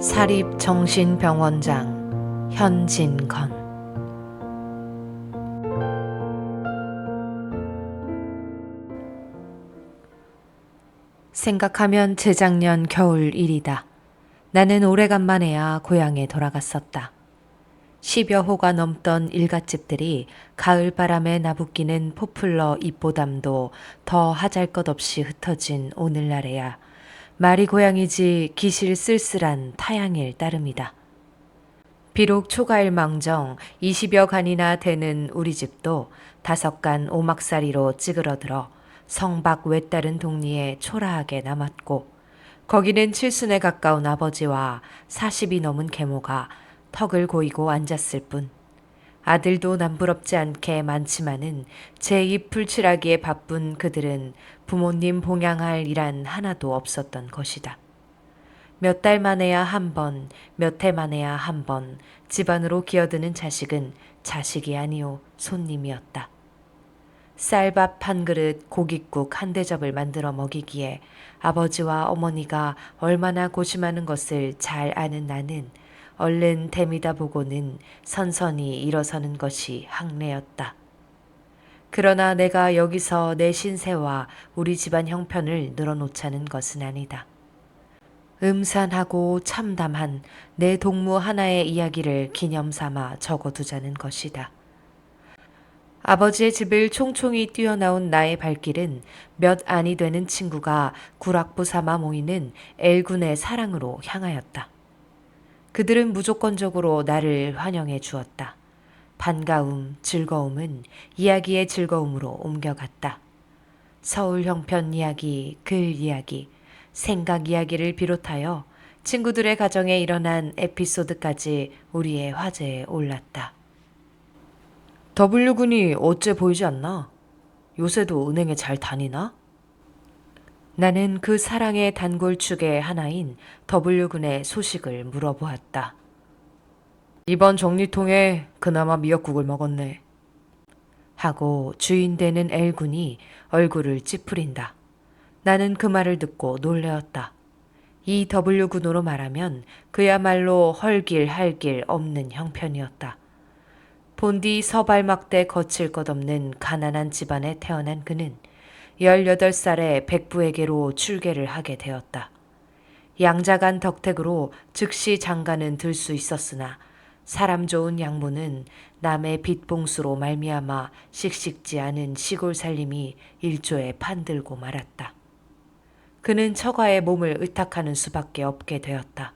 사립정신병원장 현진건. 생각하면 재작년 겨울 일이다. 나는 오래간만에야 고향에 돌아갔었다. 10여 호가 넘던 일갓집들이 가을바람에 나부끼는 포플러 잎보담도 더 하잘것없이 흩어진 오늘날에야 말이 고향이지 기실 쓸쓸한 타향일 따름이다. 비록 초가일망정 20여 간이나 되는 우리 집도 5간 오막살이로 찌그러들어 성박 외따른 동리에 초라하게 남았고, 거기는 칠순에 가까운 아버지와 40이 넘은 계모가 턱을 고이고 앉았을 뿐, 아들도 남부럽지 않게 많지만은 제 입 풀칠하기에 바쁜 그들은 부모님 봉양할 일한 하나도 없었던 것이다. 몇 달 만에야 한 번, 몇 해 만에야 한 번 집안으로 기어드는 자식은 자식이 아니오 손님이었다. 쌀밥 한 그릇, 고깃국 한 대접을 만들어 먹이기에 아버지와 어머니가 얼마나 고심하는 것을 잘 아는 나는 얼른 대미다 보고는 선선히 일어서는 것이 항례였다. 그러나 내가 여기서 내 신세와 우리 집안 형편을 늘어놓자는 것은 아니다. 음산하고 참담한 내 동무 하나의 이야기를 기념삼아 적어두자는 것이다. 아버지의 집을 총총히 뛰어나온 나의 발길은 몇 안이 되는 친구가 구락부 삼아 모이는 L군의 사랑으로 향하였다. 그들은 무조건적으로 나를 환영해 주었다. 반가움, 즐거움은 이야기의 즐거움으로 옮겨갔다. 서울 형편 이야기, 글 이야기, 생각 이야기를 비롯하여 친구들의 가정에 일어난 에피소드까지 우리의 화제에 올랐다. W군이 어째 보이지 않나? 요새도 은행에 잘 다니나? 나는 그 사랑의 단골축의 하나인 W군의 소식을 물어보았다. 이번 정리통에 그나마 미역국을 먹었네. 하고 주인 되는 L군이 얼굴을 찌푸린다. 나는 그 말을 듣고 놀래었다. 이 W군으로 말하면 그야말로 헐길 할길 없는 형편이었다. 본디 서발막대 거칠 것 없는 가난한 집안에 태어난 그는 18살에 백부에게로 출계를 하게 되었다. 양자간 덕택으로 즉시 장가는 들 수 있었으나 사람 좋은 양모는 남의 빚봉수로 말미암아 씩씩지 않은 시골 살림이 일조에 판들고 말았다. 그는 처가의 몸을 의탁하는 수밖에 없게 되었다.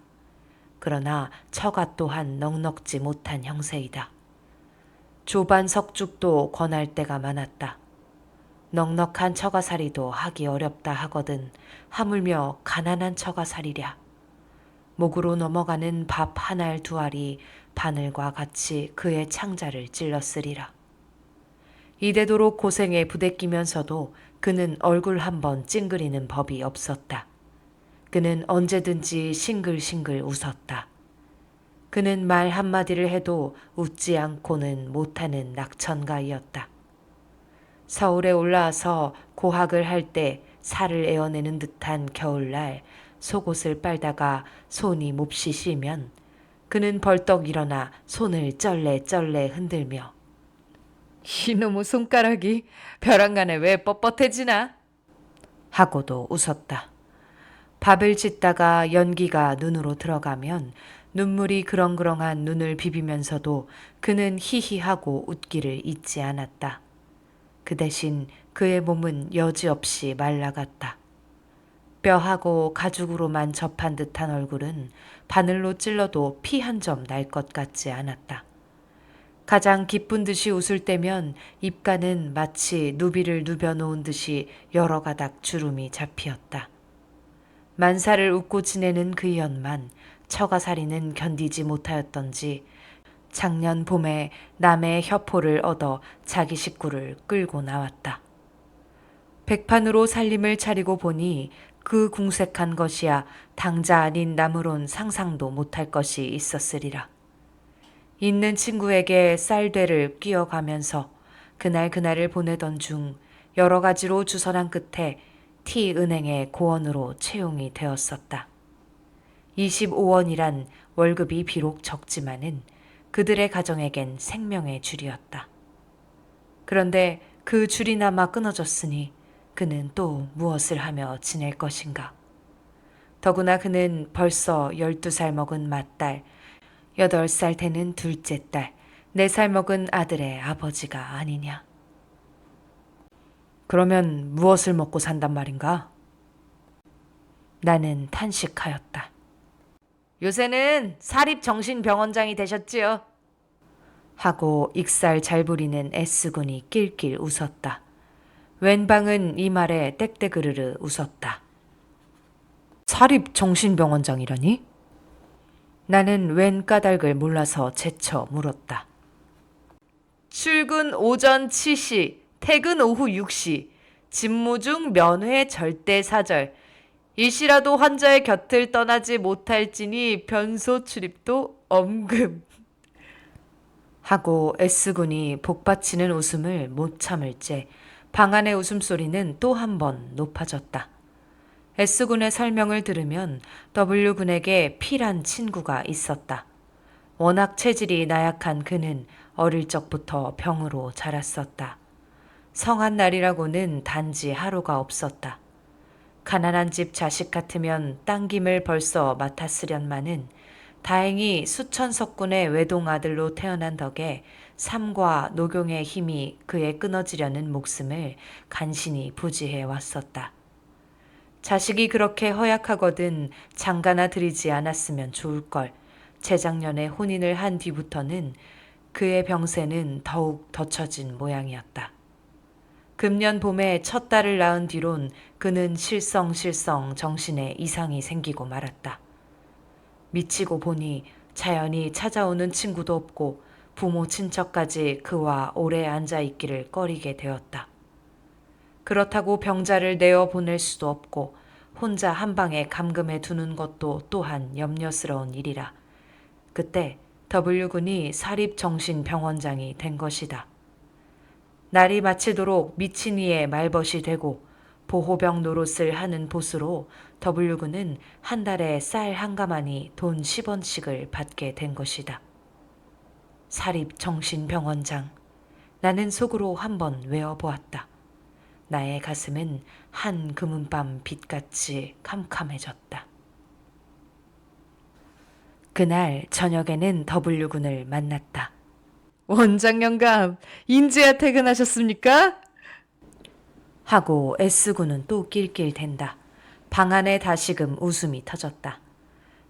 그러나 처가 또한 넉넉지 못한 형세이다. 조반 석죽도 권할 때가 많았다. 넉넉한 처가살이도 하기 어렵다 하거든 하물며 가난한 처가살이랴. 목으로 넘어가는 밥 한 알 두 알이 바늘과 같이 그의 창자를 찔렀으리라. 이대도록 고생에 부대끼면서도 그는 얼굴 한번 찡그리는 법이 없었다. 그는 언제든지 싱글싱글 웃었다. 그는 말 한마디를 해도 웃지 않고는 못하는 낙천가이었다. 서울에 올라와서 고학을 할 때 살을 에어내는 듯한 겨울날 속옷을 빨다가 손이 몹시 쉬면 그는 벌떡 일어나 손을 쩔레쩔레 흔들며 이놈의 손가락이 벼랑간에 왜 뻣뻣해지나? 하고도 웃었다. 밥을 짓다가 연기가 눈으로 들어가면 눈물이 그렁그렁한 눈을 비비면서도 그는 히히하고 웃기를 잊지 않았다. 그 대신 그의 몸은 여지없이 말라갔다. 뼈하고 가죽으로만 접한 듯한 얼굴은 바늘로 찔러도 피 한 점 날 것 같지 않았다. 가장 기쁜 듯이 웃을 때면 입가는 마치 누비를 누벼놓은 듯이 여러 가닥 주름이 잡히었다. 만사를 웃고 지내는 그 연만 처가살이는 견디지 못하였던지 작년 봄에 남의 협호를 얻어 자기 식구를 끌고 나왔다. 백판으로 살림을 차리고 보니 그 궁색한 것이야 당자 아닌 남으론 상상도 못할 것이 있었으리라. 있는 친구에게 쌀되를 끼어가면서 그날을 보내던 중 여러 가지로 주선한 끝에 T은행의 고원으로 채용이 되었었다. 25원이란 월급이 비록 적지만은 그들의 가정에겐 생명의 줄이었다. 그런데 그 줄이나마 끊어졌으니 그는 또 무엇을 하며 지낼 것인가. 더구나 그는 벌써 12살 먹은 맏딸, 8살 되는 둘째 딸, 4살 먹은 아들의 아버지가 아니냐. 그러면 무엇을 먹고 산단 말인가? 나는 탄식하였다. 요새는 사립정신병원장이 되셨지요. 하고 익살 잘 부리는 S군이 낄낄 웃었다. 웬방은 이 말에 땡땡그르르 웃었다. 사립정신병원장이라니? 나는 웬 까닭을 몰라서 재쳐 물었다. 출근 오전 7시, 퇴근 오후 6시, 직무 중 면회 절대 사절, 일시라도 환자의 곁을 떠나지 못할지니 변소 출입도 엄금. 하고 S군이 복받치는 웃음을 못 참을 째 방 안의 웃음소리는 또 한 번 높아졌다. S군의 설명을 들으면 W군에게 필한 친구가 있었다. 워낙 체질이 나약한 그는 어릴 적부터 병으로 자랐었다. 성한 날이라고는 단지 하루가 없었다. 가난한 집 자식 같으면 당김을 벌써 맡았으련마는 다행히 수천석군의 외동 아들로 태어난 덕에 삶과 녹용의 힘이 그의 끊어지려는 목숨을 간신히 부지해 왔었다. 자식이 그렇게 허약하거든 장가나 들이지 않았으면 좋을걸. 재작년에 혼인을 한 뒤부터는 그의 병세는 더욱 덧쳐진 모양이었다. 금년 봄에 첫 딸을 낳은 뒤론 그는 실성실성 정신에 이상이 생기고 말았다. 미치고 보니 자연히 찾아오는 친구도 없고 부모 친척까지 그와 오래 앉아있기를 꺼리게 되었다. 그렇다고 병자를 내어 보낼 수도 없고 혼자 한 방에 감금해 두는 것도 또한 염려스러운 일이라. 그때 W군이 사립정신병원장이 된 것이다. 날이 마치도록 미친 이의 말벗이 되고 보호병 노릇을 하는 보수로 W군은 한 달에 쌀 한 가마니 돈 10원씩을 받게 된 것이다. 사립정신병원장. 나는 속으로 한번 외워보았다. 나의 가슴은 한 금은밤 빛같이 캄캄해졌다. 그날 저녁에는 W군을 만났다. 원장 영감, 인제야 퇴근하셨습니까? 하고 S군은 또 낄낄댄다. 방 안에 다시금 웃음이 터졌다.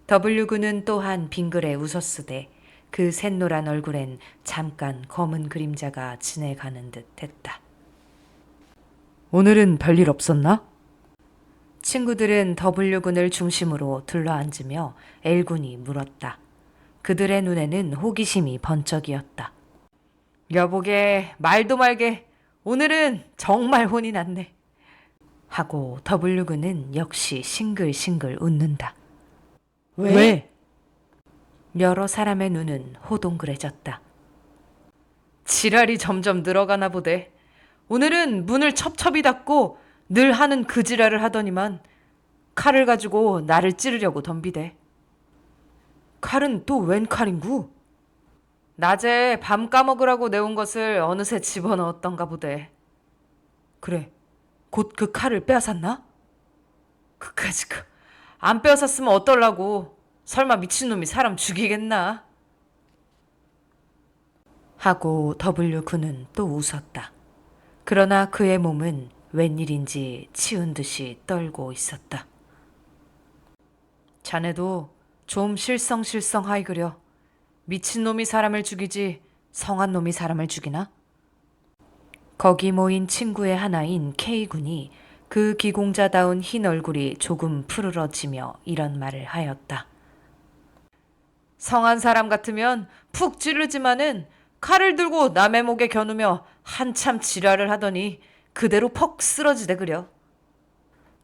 W군은 또한 빙그레 웃었으되 그 샛노란 얼굴엔 잠깐 검은 그림자가 지내가는 듯 했다. 오늘은 별일 없었나? 친구들은 W군을 중심으로 둘러앉으며 L군이 물었다. 그들의 눈에는 호기심이 번쩍이었다. 여보게 말도 말게 오늘은 정말 혼이 났네. 하고 W군은 역시 싱글싱글 웃는다. 왜? 여러 사람의 눈은 호동그래졌다. 지랄이 점점 늘어가나 보대. 오늘은 문을 첩첩이 닫고 늘 하는 그 지랄을 하더니만 칼을 가지고 나를 찌르려고 덤비대. 칼은 또 웬 칼인구? 낮에 밤 까먹으라고 내온 것을 어느새 집어넣었던가 보대. 그래, 곧 그 칼을 빼앗았나? 그까짓 거. 안 빼앗았으면 어떨라고. 설마 미친놈이 사람 죽이겠나? 하고 W군은 또 웃었다. 그러나 그의 몸은 웬일인지 치운 듯이 떨고 있었다. 자네도 좀 실성실성하이 그려. 미친놈이 사람을 죽이지 성한 놈이 사람을 죽이나? 거기 모인 친구의 하나인 K군이 그 기공자다운 흰 얼굴이 조금 푸르러지며 이런 말을 하였다. 성한 사람 같으면 푹 찌르지만은 칼을 들고 남의 목에 겨누며 한참 지랄을 하더니 그대로 퍽 쓰러지대 그려.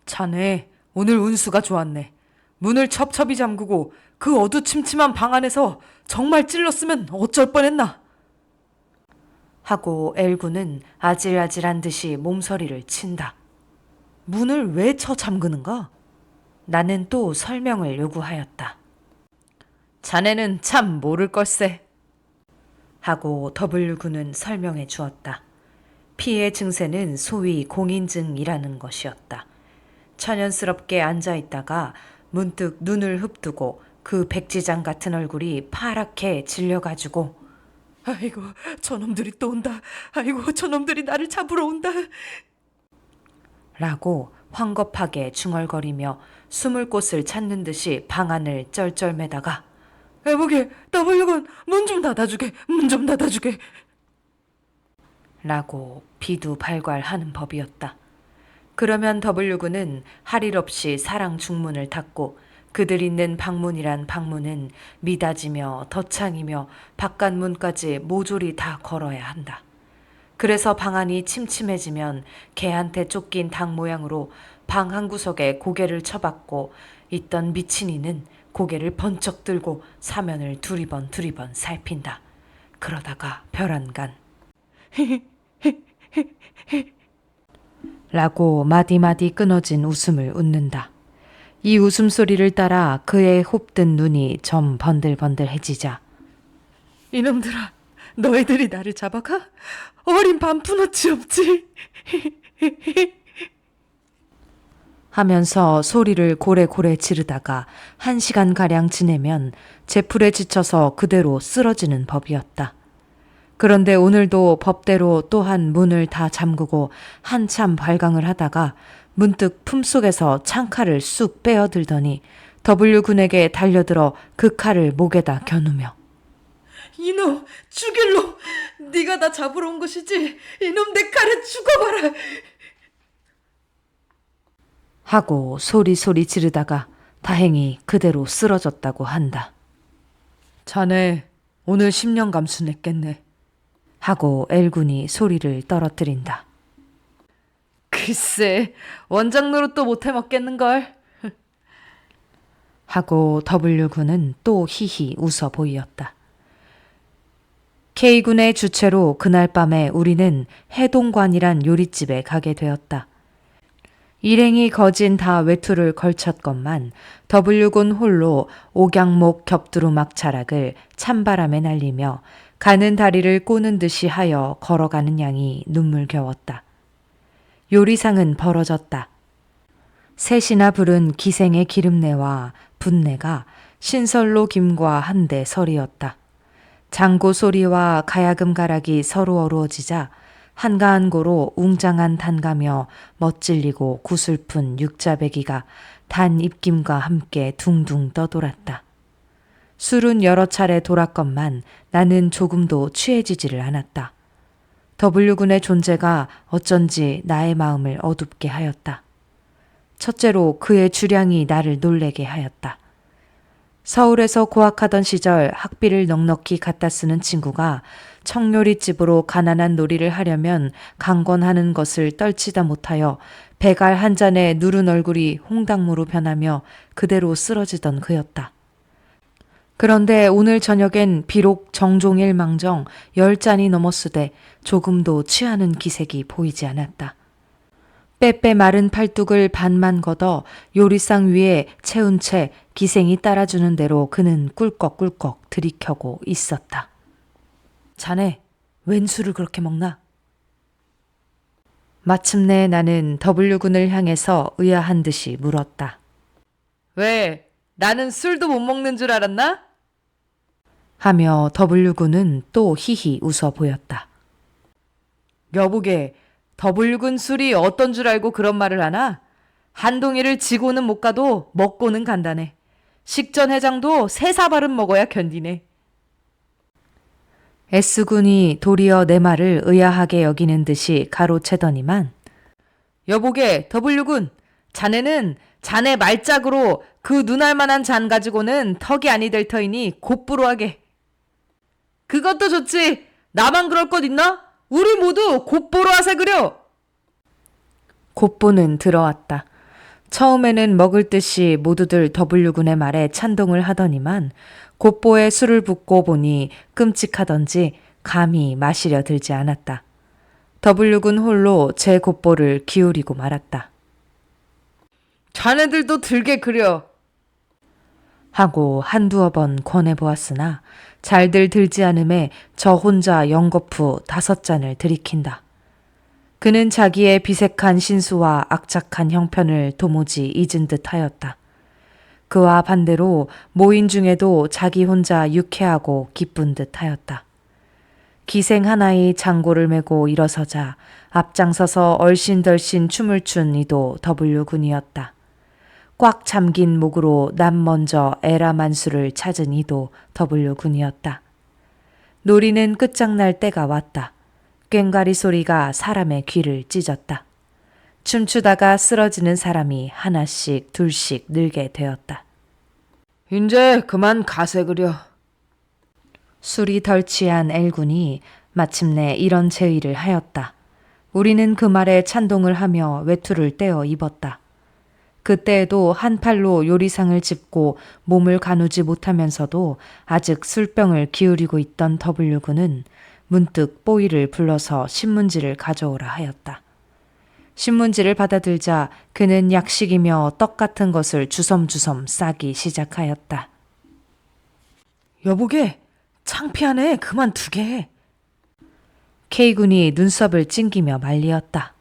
자네 오늘 운수가 좋았네. 문을 첩첩이 잠그고 그 어두침침한 방 안에서 정말 찔렀으면 어쩔 뻔했나? 하고 L군은 아질아질한 듯이 몸서리를 친다. 문을 왜 쳐 잠그는가? 나는 또 설명을 요구하였다. 자네는 참 모를 걸세. 하고 W군은 설명해 주었다. 피해 증세는 소위 공인증이라는 것이었다. 천연스럽게 앉아있다가 문득 눈을 흡뜨고 그 백지장 같은 얼굴이 파랗게 질려가지고 아이고 저놈들이 또 온다. 아이고 저놈들이 나를 잡으러 온다. 라고 황급하게 중얼거리며 숨을 곳을 찾는 듯이 방안을 쩔쩔매다가 애보게 W군 문 좀 닫아주게 문 좀 닫아주게 라고 비두발괄하는 법이었다. 그러면 W군은 할 일 없이 사랑 중문을 닫고 그들 있는 방문이란 방문은 미닫이며 덧창이며 바깥문까지 모조리 다 걸어야 한다. 그래서 방안이 침침해지면 개한테 쫓긴 닭 모양으로 방 한 구석에 고개를 쳐박고 있던 미친이는 고개를 번쩍 들고 사면을 두리번 살핀다. 그러다가 벼란간 라고 마디마디 끊어진 웃음을 웃는다. 이 웃음소리를 따라 그의 홉든 눈이 좀 번들번들해지자 이놈들아 너희들이 나를 잡아가? 어린 반푼어치 없지? 하면서 소리를 고래고래 지르다가 1시간가량 지내면 제풀에 지쳐서 그대로 쓰러지는 법이었다. 그런데 오늘도 법대로 또한 문을 다 잠그고 한참 발광을 하다가 문득 품속에서 창칼을 쑥 빼어들더니 W군에게 달려들어 그 칼을 목에다 겨누며 이놈 죽일놈 네가 나 잡으러 온 것이지 이놈 내 칼에 죽어봐라 하고 소리소리 지르다가 다행히 그대로 쓰러졌다고 한다. 자네 오늘 10년 감수냈겠네 하고 L군이 소리를 떨어뜨린다. 글쎄 원장 노릇도 못해 먹겠는걸 하고 W군은 또 히히 웃어 보이었다. K군의 주최로 그날 밤에 우리는 해동관이란 요리집에 가게 되었다. 일행이 거진 다 외투를 걸쳤건만 W군 홀로 옥양목 겹두루막 자락을 찬바람에 날리며 가는 다리를 꼬는 듯이 하여 걸어가는 양이 눈물겨웠다. 요리상은 벌어졌다. 셋이나 부른 기생의 기름내와 분내가 신설로 김과 한데 설이었다. 장고 소리와 가야금 가락이 서로 어루어지자 한가한 고로 웅장한 단가며 멋질리고 구슬픈 육자배기가 단 입김과 함께 둥둥 떠돌았다. 술은 여러 차례 돌았건만 나는 조금도 취해지지를 않았다. W군의 존재가 어쩐지 나의 마음을 어둡게 하였다. 첫째로 그의 주량이 나를 놀래게 하였다. 서울에서 고학하던 시절 학비를 넉넉히 갖다 쓰는 친구가 청요리집으로 가난한 놀이를 하려면 강권하는 것을 떨치다 못하여 배갈 한 잔에 누른 얼굴이 홍당무로 변하며 그대로 쓰러지던 그였다. 그런데 오늘 저녁엔 비록 정종일망정 10잔이 넘었으되 조금도 취하는 기색이 보이지 않았다. 빼빼 마른 팔뚝을 반만 걷어 요리상 위에 채운 채 기생이 따라주는 대로 그는 꿀꺽꿀꺽 들이켜고 있었다. 자네, 웬 술을 그렇게 먹나? 마침내 나는 W군을 향해서 의아한 듯이 물었다. 왜, 나는 술도 못 먹는 줄 알았나? 하며 W군은 또 히히 웃어 보였다. 여보게, W군 술이 어떤 줄 알고 그런 말을 하나? 한동이를 지고는 못 가도 먹고는 간다네. 식전해장도 3사발은 먹어야 견디네. S군이 도리어 내 말을 의아하게 여기는 듯이 가로채더니만 여보게 W군, 자네는 자네 말짝으로 그 눈알 만한 잔 가지고는 턱이 아니 될 터이니 곧부로 하게. 그것도 좋지. 나만 그럴 것 있나? 우리 모두 곧보로 하세 그려. 곧보는 들어왔다. 처음에는 먹을 듯이 모두들 W군의 말에 찬동을 하더니만 곧보에 술을 붓고 보니 끔찍하던지 감히 마시려 들지 않았다. W군 홀로 제 곧보를 기울이고 말았다. 자네들도 들게 그려. 하고 한두어 번 권해보았으나 잘들 들지 않음에 저 혼자 연거푸 5잔을 들이킨다. 그는 자기의 비색한 신수와 악착한 형편을 도무지 잊은 듯 하였다. 그와 반대로 모인 중에도 자기 혼자 유쾌하고 기쁜 듯 하였다. 기생 하나의 장고를 메고 일어서자 앞장서서 얼씬덜씬 춤을 춘 이도 더블유군이었다. 꽉 잠긴 목으로 남 먼저 에라만수를 찾은 이도 더블유군이었다. 놀이는 끝장날 때가 왔다. 꽹과리 소리가 사람의 귀를 찢었다. 춤추다가 쓰러지는 사람이 하나씩 둘씩 늘게 되었다. 이제 그만 가세 그려. 술이 덜 취한 엘군이 마침내 이런 제의를 하였다. 우리는 그 말에 찬동을 하며 외투를 떼어 입었다. 그때에도 한 팔로 요리상을 짚고 몸을 가누지 못하면서도 아직 술병을 기울이고 있던 W군은 문득 뽀이를 불러서 신문지를 가져오라 하였다. 신문지를 받아들자 그는 약식이며 떡 같은 것을 주섬주섬 싸기 시작하였다. 여보게, 창피하네. 그만 두게. K군이 눈썹을 찡기며 말리었다.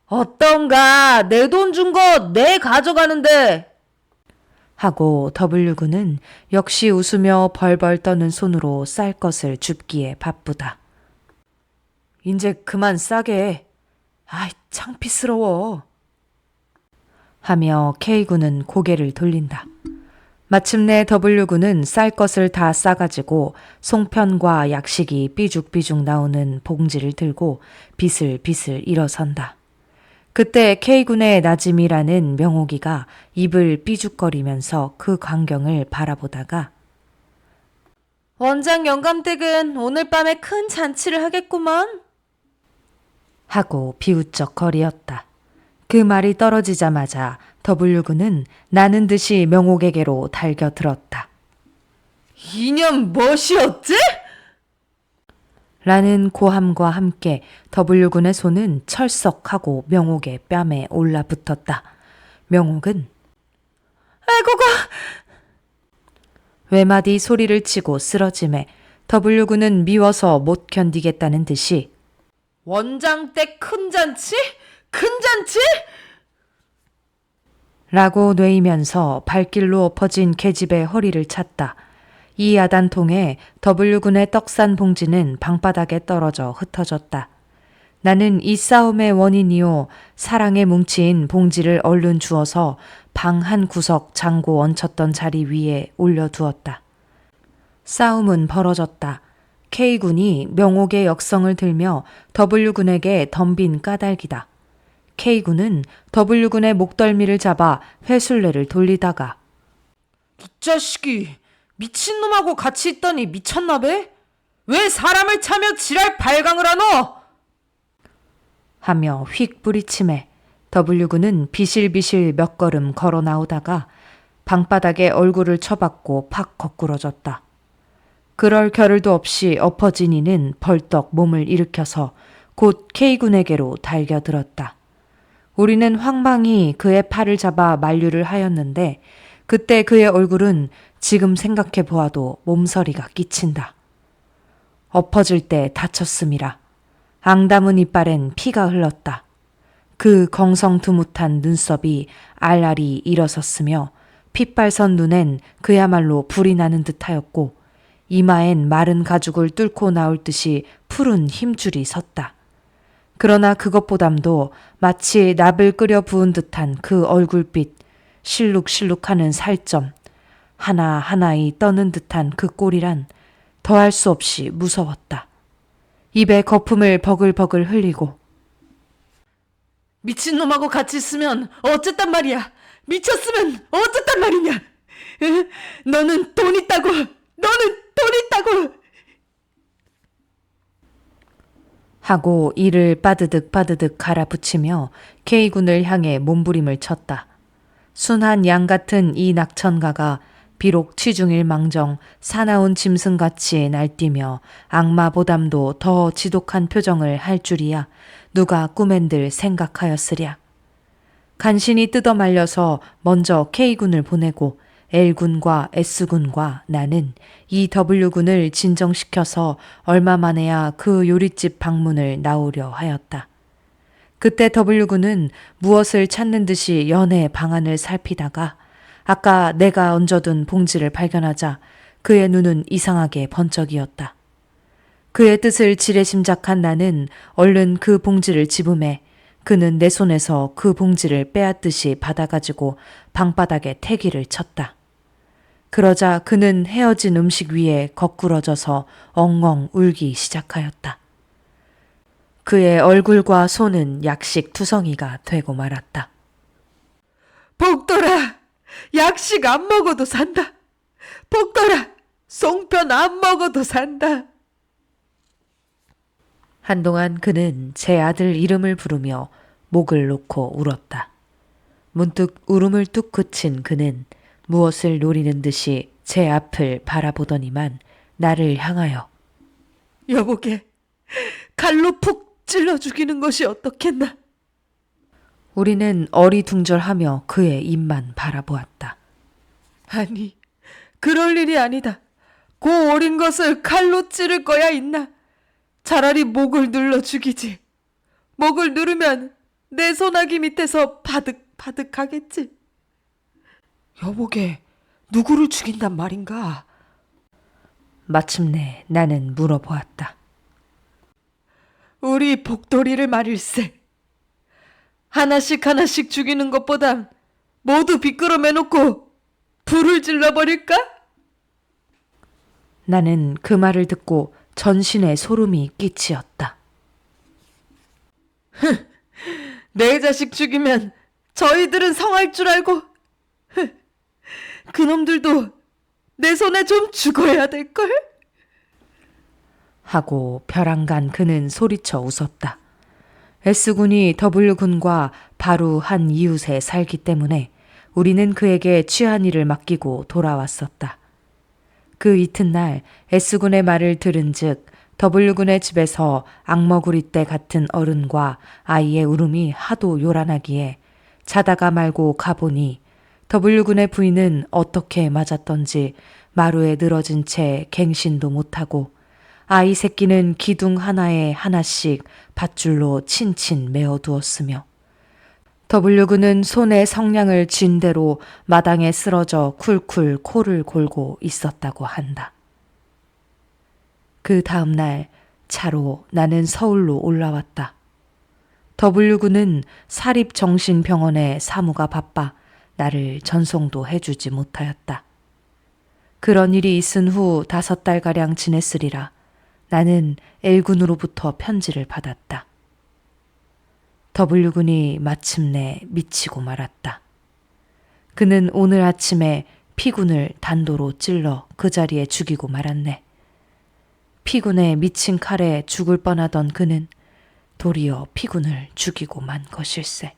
어떤가? 내 돈 준 거 내 가져가는데. 하고 W군은 역시 웃으며 벌벌 떠는 손으로 쌀 것을 줍기에 바쁘다. 이제 그만 싸게 해. 아이, 창피스러워. 하며 K군은 고개를 돌린다. 마침내 W군은 쌀 것을 다 싸가지고 송편과 약식이 삐죽삐죽 나오는 봉지를 들고 비슬비슬 일어선다. 그때 K군의 나짐이라는 명옥이가 입을 삐죽거리면서 그 광경을 바라보다가 원장 영감댁은 오늘 밤에 큰 잔치를 하겠구먼. 하고 비웃적거리었다. 그 말이 떨어지자마자 W군은 나는 듯이 명옥에게로 달겨들었다. 이년 멋이 어째? 라는 고함과 함께 W군의 손은 철썩하고 명옥의 뺨에 올라붙었다. 명옥은 아이고가! 외마디 소리를 치고 쓰러짐에 W군은 미워서 못 견디겠다는 듯이 원장댁 큰 잔치? 큰 잔치? 라고 뇌이면서 발길로 엎어진 계집의 허리를 찼다. 이 야단통에 W군의 떡산 봉지는 방바닥에 떨어져 흩어졌다. 나는 이 싸움의 원인이요 사랑에 뭉친 봉지를 얼른 주어서 방 한 구석 장고 얹혔던 자리 위에 올려두었다. 싸움은 벌어졌다. K군이 명옥의 역성을 들며 W군에게 덤빈 까닭이다. K군은 W군의 목덜미를 잡아 회술래를 돌리다가 이 자식이 미친놈하고 같이 있더니 미쳤나배? 왜 사람을 차며 지랄 발광을 하노? 하며 휙 뿌리침에 W군은 비실비실 몇 걸음 걸어 나오다가 방바닥에 얼굴을 쳐박고 팍 거꾸러졌다. 그럴 겨를도 없이 엎어진 이는 벌떡 몸을 일으켜서 곧 K군에게로 달겨들었다. 우리는 황망히 그의 팔을 잡아 만류를 하였는데 그때 그의 얼굴은 지금 생각해 보아도 몸서리가 끼친다. 엎어질 때 다쳤음이라. 앙담은 이빨엔 피가 흘렀다. 그 경성두뭇한 눈썹이 알알이 일어섰으며 핏발선 눈엔 그야말로 불이 나는 듯하였고 이마엔 마른 가죽을 뚫고 나올 듯이 푸른 힘줄이 섰다. 그러나 그것보담도 마치 납을 끓여 부은 듯한 그 얼굴빛, 실룩실룩하는 살점, 하나하나이 떠는 듯한 그 꼴이란 더할 수 없이 무서웠다. 입에 거품을 버글버글 흘리고 미친놈하고 같이 있으면 어쨌단 말이야. 미쳤으면 어쨌단 말이냐. 너는 돈 있다고. 너는 돈 있다고. 하고 이를 빠드득 빠드득 갈아붙이며 K군을 향해 몸부림을 쳤다. 순한 양 같은 이 낙천가가 비록 취중일망정 사나운 짐승같이 날뛰며 악마보담도 더 지독한 표정을 할 줄이야 누가 꿈엔들 생각하였으랴. 간신히 뜯어 말려서 먼저 K군을 보내고 L군과 S군과 나는 이 W군을 진정시켜서 얼마 만에야 그 요릿집 방문을 나오려 하였다. 그때 W군은 무엇을 찾는 듯이 연애 방안을 살피다가 아까 내가 얹어둔 봉지를 발견하자 그의 눈은 이상하게 번쩍이었다. 그의 뜻을 지레짐작한 나는 얼른 그 봉지를 집음해 그는 내 손에서 그 봉지를 빼앗듯이 받아가지고 방바닥에 태기를 쳤다. 그러자 그는 헤어진 음식 위에 거꾸러져서 엉엉 울기 시작하였다. 그의 얼굴과 손은 약식 투성이가 되고 말았다. 복돌아, 약식 안 먹어도 산다. 복돌아, 송편 안 먹어도 산다. 한동안 그는 제 아들 이름을 부르며 목을 놓고 울었다. 문득 울음을 뚝 그친 그는 무엇을 노리는 듯이 제 앞을 바라보더니만 나를 향하여 여보게, 칼로 푹 찔러 죽이는 것이 어떻겠나? 우리는 어리둥절하며 그의 입만 바라보았다. 아니, 그럴 일이 아니다. 고 어린 것을 칼로 찌를 거야 있나? 차라리 목을 눌러 죽이지. 목을 누르면 내 소나기 밑에서 바득바득 하겠지. 여보게, 누구를 죽인단 말인가? 마침내 나는 물어보았다. 우리 복돌이를 말일세. 하나씩 하나씩 죽이는 것보단 모두 비끄러매놓고 불을 질러버릴까? 나는 그 말을 듣고 전신에 소름이 끼치었다. 내 자식 죽이면 저희들은 성할 줄 알고 그놈들도 내 손에 좀 죽어야 될걸? 하고 벼랑간 그는 소리쳐 웃었다. S군이 W군과 바로 한 이웃에 살기 때문에 우리는 그에게 취한 일을 맡기고 돌아왔었다. 그 이튿날 S군의 말을 들은즉 W군의 집에서 악머구리떼 같은 어른과 아이의 울음이 하도 요란하기에 자다가 말고 가보니 W군의 부인은 어떻게 맞았던지 마루에 늘어진 채 갱신도 못하고 아이 새끼는 기둥 하나에 하나씩 밧줄로 친친 메어두었으며 W군은 손에 성냥을 쥔 대로 마당에 쓰러져 쿨쿨 코를 골고 있었다고 한다. 그 다음 날 차로 나는 서울로 올라왔다. W군은 사립정신병원에 사무가 바빠 나를 전송도 해주지 못하였다. 그런 일이 있은 후 5달가량 지냈으리라 나는 L군으로부터 편지를 받았다. W군이 마침내 미치고 말았다. 그는 오늘 아침에 P군을 단도로 찔러 그 자리에 죽이고 말았네. P군의 미친 칼에 죽을 뻔하던 그는 도리어 P군을 죽이고 만 것일세.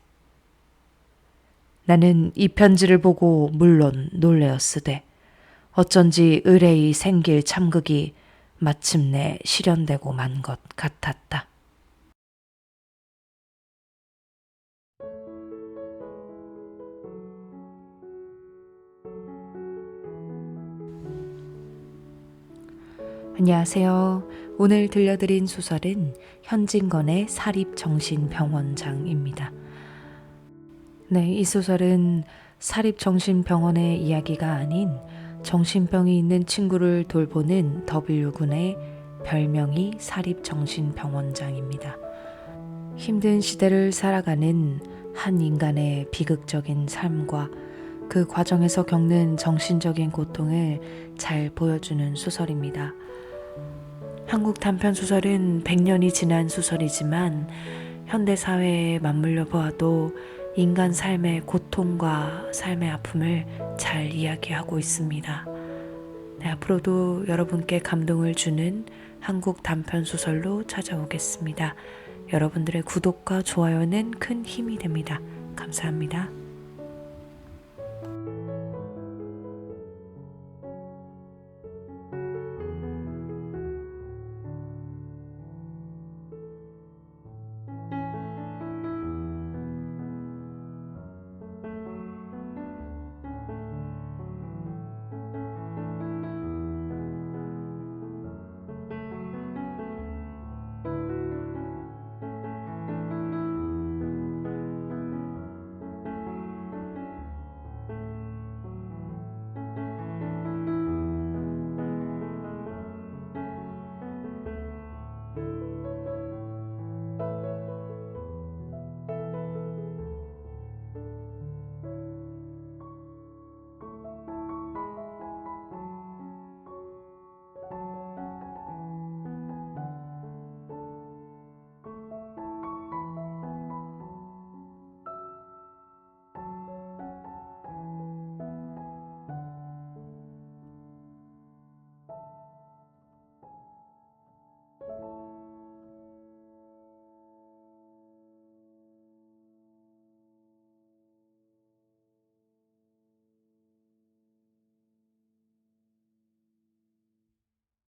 나는 이 편지를 보고 물론 놀래었으되 어쩐지 의뢰이 생길 참극이 마침내 실현되고 만 것 같았다. 안녕하세요. 오늘 들려드린 소설은 현진건의 사립정신병원장입니다. 네, 이 소설은 사립정신병원의 이야기가 아닌 정신병이 있는 친구를 돌보는 W군의 별명이 사립정신병원장입니다. 힘든 시대를 살아가는 한 인간의 비극적인 삶과 그 과정에서 겪는 정신적인 고통을 잘 보여주는 소설입니다. 한국 단편소설은 100년이 지난 소설이지만 현대사회에 맞물려 보아도 인간 삶의 고통과 삶의 아픔을 잘 이야기하고 있습니다. 네, 앞으로도 여러분께 감동을 주는 한국 단편소설로 찾아오겠습니다. 여러분들의 구독과 좋아요는 큰 힘이 됩니다. 감사합니다.